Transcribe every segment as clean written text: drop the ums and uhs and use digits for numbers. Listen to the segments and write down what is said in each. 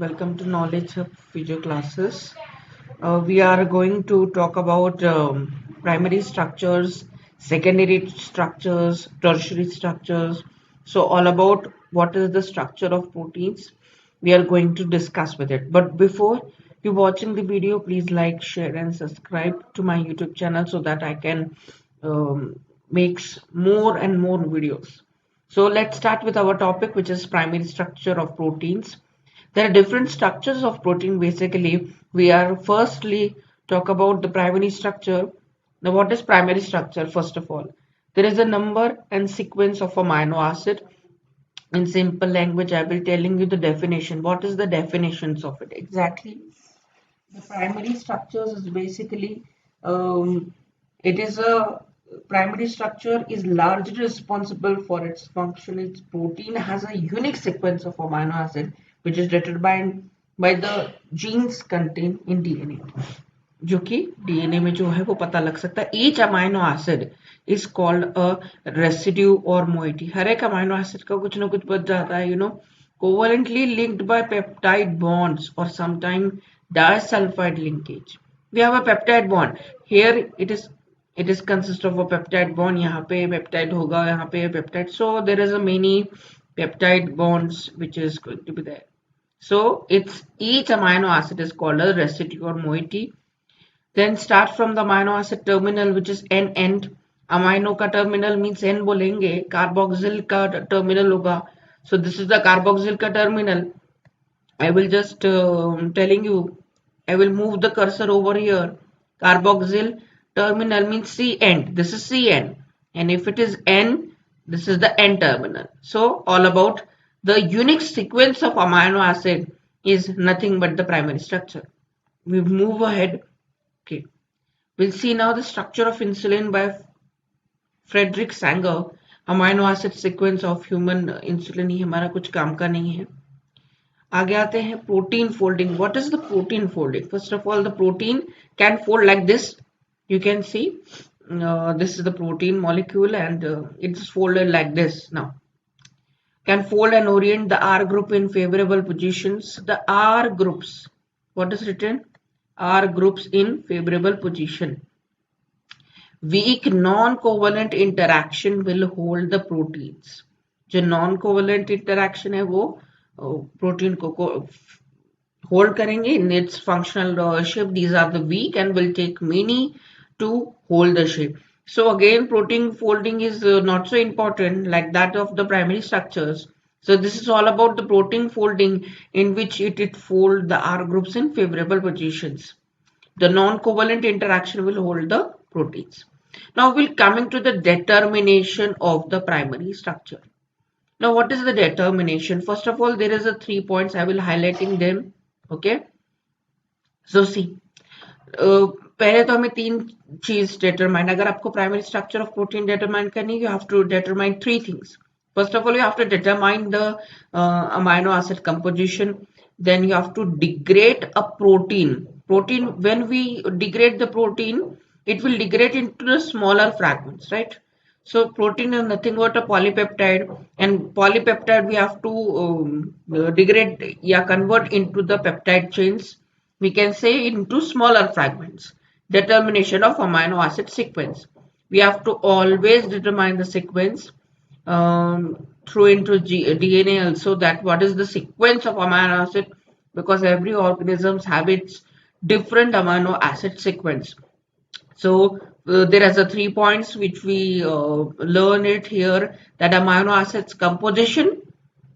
Welcome to Knowledge Hub Physio classes. We are going to talk about primary structures, secondary structures, tertiary structures. So all about what is the structure of proteins we are going to discuss with it. But before you watching the video, please like, share and subscribe to my YouTube channel so that I can make more and more videos. So let's start with our topic, which is primary structure of proteins. There are different structures of protein. Basically, we are firstly talk about the primary structure. Now, what is primary structure? First of all, there is a number and sequence of amino acid. In simple language, I will telling you the definition. What is the definitions of it exactly? The primary structures is basically it is a primary structure is largely responsible for its function. Its protein has a unique sequence of amino acid which is determined by the genes contained in DNA. जो कि DNA में जो है वो पता लग सकता है. Each amino acid is called a residue और मोइटी. हर एक अमाइनो एसिड का कुछ ना कुछ बच जाता है, covalently linked by peptide bonds or sometimes disulfide linkage. We have a peptide bond. Here it is consist of a peptide bond. यहाँ पे peptide होगा, यहाँ पे peptide. So there is a many peptide bonds which is going to be there. So it's each amino acid is called a residue or moiety. Then start from the amino acid terminal which is N end. Amino का terminal means N बोलेंगे, carboxyl का terminal होगा. So this is the carboxyl का terminal. I will just telling you. I will move the cursor over here. Carboxyl terminal means C end. This is C end. And if it is N, this is the N terminal. So all about the unique sequence of amino acid is nothing but the primary structure. We move ahead. Okay. We'll see now the structure of insulin by Frederick Sanger. Amino acid sequence of human insulin ही हमारा कुछ काम का नहीं है. आगे आते हैं protein folding. What is the protein folding? First of all the protein can fold like this. You can see this is the protein molecule and it's folded like this. Now can fold and orient the R group in favorable positions. The R groups, what is written? R groups in favorable position. Weak non-covalent interaction will hold the proteins. जो non-covalent interaction है वो protein को hold करेंगे in its functional shape. These are the weak and will take many to hold the shape. So again, protein folding is not so important like that of the primary structures. So this is all about the protein folding in which it fold the R groups in favorable positions. The non-covalent interaction will hold the proteins. Now we'll coming to the determination of the primary structure. Now what is the determination? First of all, there is a 3 points. I will highlighting them. Okay. So see, पहले तो हमें 3 चीज determine. अगर आपको primary structure of protein determine करनी, you have to determine 3 things. First of all, you have to determine the amino acid composition. Then you have to degrade a protein. When we degrade the protein, it will degrade into the smaller fragments, right? So protein is nothing but a polypeptide, and polypeptide we have to degrade, convert into the peptide chains. We can say into smaller fragments. Determination of amino acid sequence. We have to always determine the sequence through into DNA also, that what is the sequence of amino acid, because every organisms have its different amino acid sequence. So there are the 3 points which we learn it here, that amino acids composition.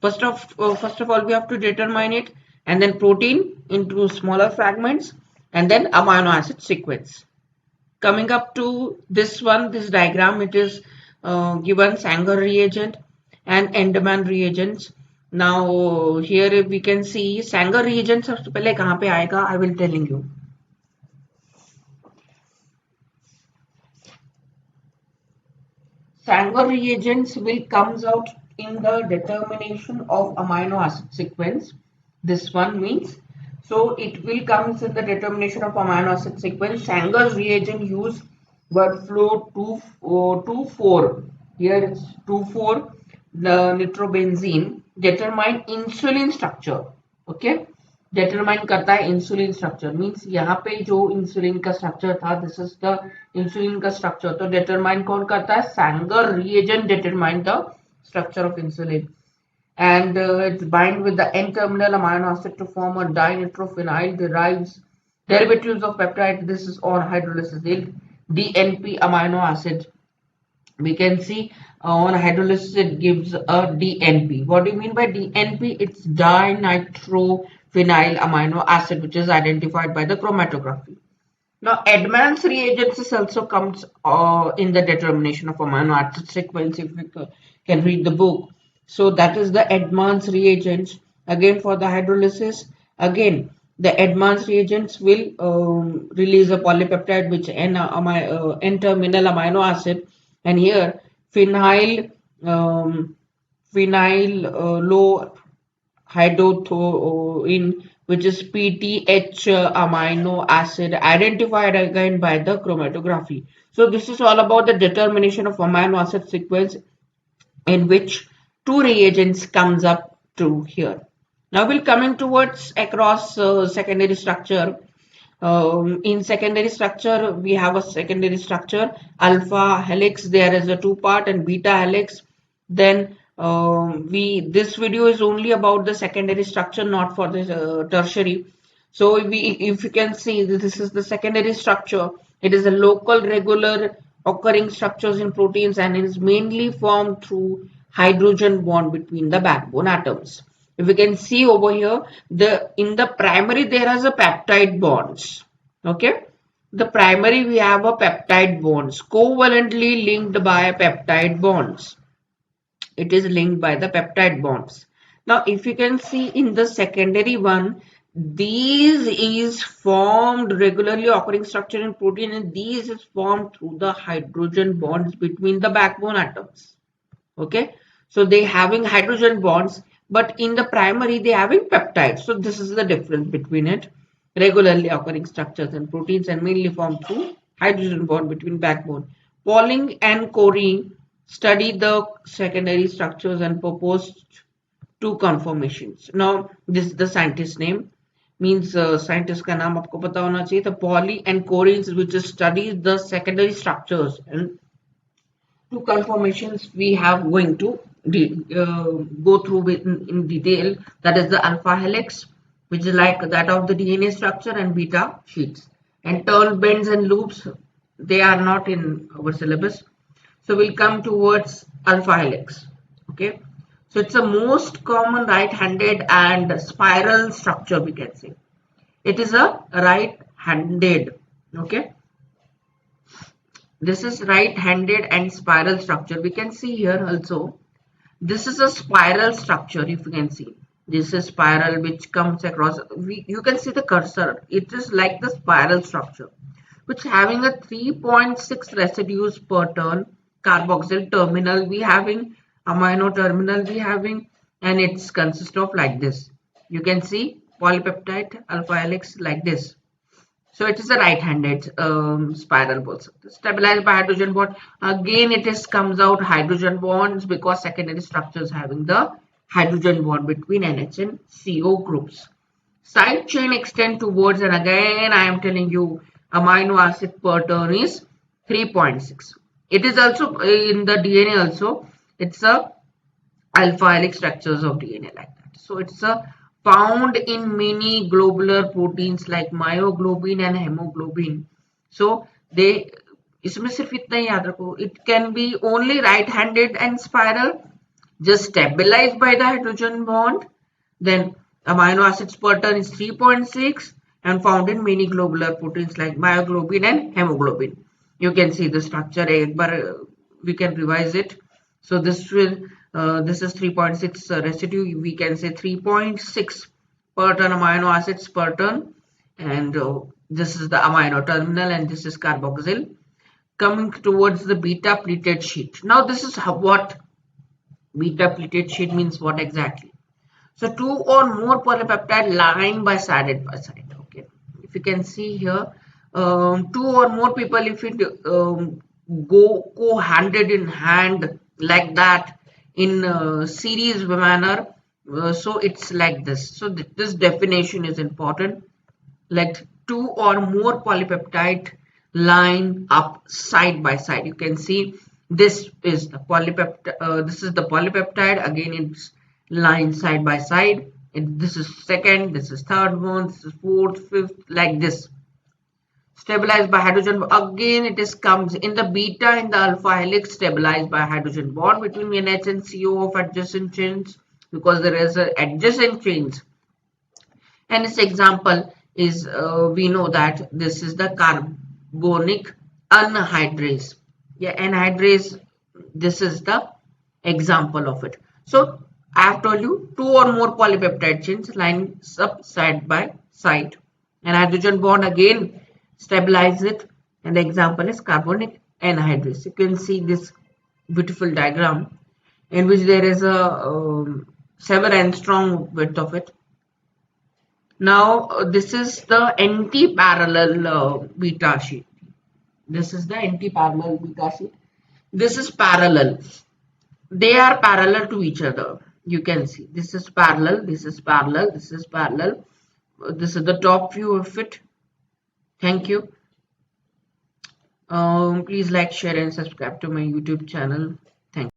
First of all, we have to determine it, and then protein into smaller fragments, and then amino acid sequence. Coming up to this one, this diagram, it is given Sanger reagent and Enderman reagents. Now here we can see Sanger reagent सबसे पहले कहाँ पे आएगा, I will telling you. Sanger reagents will comes out in the determination of amino acid sequence. This one means, so it will comes in the determination of amino acid sequence. Sanger's reagent use word flow 2,4. Here it's 2,4. The nitrobenzene determine insulin structure. Okay. determine करता है insulin structure, means यहाँ पे जो insulin का structure था, this is the insulin का structure, तो determine कौन करता है? Sanger reagent determine the structure of insulin, and it's bind with the N-terminal amino acid to form a dinitrophenyl derives derivatives of peptide. This is on hydrolysis yield DNP amino acid. We can see on hydrolysis it gives a DNP. What do you mean by DNP? It's dinitrophenyl amino acid, which is identified by the chromatography. Now, Edman's reagents also comes in the determination of amino acid sequence, if we can read the book. So that is the Edman's reagents. Again, for the hydrolysis, again the Edman's reagents will release a polypeptide which N-terminal amino acid, and here phenyl low hydroxythoin, which is PTH amino acid, identified again by the chromatography. So this is all about the determination of amino acid sequence, in which two reagents comes up to here. Now we'll coming towards across secondary structure. In secondary structure, we have a secondary structure alpha helix. There is a two part, and beta helix. Then this video is only about the secondary structure, not for the tertiary. So if you can see, this is the secondary structure. It is a local regular occurring structures in proteins, and it is mainly formed through hydrogen bond between the backbone atoms. If we can see over here, in the primary there is a peptide bonds. Okay, the primary we have a peptide bonds covalently linked by peptide bonds. It is linked by the peptide bonds. Now, if you can see in the secondary one, these is formed regularly occurring structure in protein, and these is formed through the hydrogen bonds between the backbone atoms. Okay, so they having hydrogen bonds, but in the primary they having peptides. So this is the difference between it. Regularly occurring structures in proteins and mainly formed through hydrogen bond between backbone. Pauling and Corey studied the secondary structures and proposed two conformations. Now this is the scientist name, means scientist का नाम आपको पता होना चाहिए. The Pauling and Corey, which studies the secondary structures, and two conformations we have going to go through in detail. That is the alpha helix, which is like that of the DNA structure, and beta sheets. And turn bends and loops, they are not in our syllabus. So we'll come towards alpha helix. Okay, so it's the most common right-handed and spiral structure, we can say. It is a right-handed. Okay, this is right-handed and spiral structure. We can see here also. This is a spiral structure. If you can see, this is spiral which comes across. You can see the cursor. It is like the spiral structure, which having a 3.6 residues per turn. Carboxyl terminal we having, amino terminal we having, and it's consist of like this. You can see polypeptide alpha helix like this. So it is a right-handed spiral both. Stabilized by hydrogen bond. Again, it is comes out hydrogen bonds because secondary structures having the hydrogen bond between NH and CO groups. Side chain extend towards, and again I am telling you, amino acid per turn is 3.6. It is also in the DNA also. It's a alpha helix structures of DNA like that. So it's a found in many globular proteins like myoglobin and hemoglobin. So they, इसमें सिर्फ इतना ही याद रखो, it can be only right-handed and spiral, just stabilized by the hydrogen bond. Then amino acids per turn is 3.6 and found in many globular proteins like myoglobin and hemoglobin. You can see the structure. एक बार we can revise it. So this will this is 3.6 residue. We can say 3.6 per ton amino acids per ton, and this is the amino terminal, and this is carboxyl. Coming towards the beta pleated sheet. Now this is what beta pleated sheet means. What exactly? So two or more polypeptide lying by side by side. Okay, if you can see here, two or more people, if it go handed in hand like that in series manner, So it's like this. So this definition is important. Like two or more polypeptide line up side by side. You can see this is the polypeptide. This is the polypeptide. Again, it's lined side by side. This is second. This is third one. This is fourth, fifth, like this. Stabilized by hydrogen. Again, it is comes in the beta and the alpha helix, stabilized by hydrogen bond between NH and CO of adjacent chains, because there is a adjacent chains. And its example is, we know that this is the carbonic anhydrase. Yeah, anhydrase, this is the example of it. So I have told you two or more polypeptide chains line up side by side. And hydrogen bond again stabilize it. And the example is carbonic anhydrase. You can see this beautiful diagram in which there is a 7 angstrom width of it. Now, this is the anti-parallel beta sheet. This is the anti-parallel beta sheet. This is parallel. They are parallel to each other. You can see this is parallel, this is parallel, this is parallel. This is the top view of it. Thank you. Please like, share, and subscribe to my YouTube channel.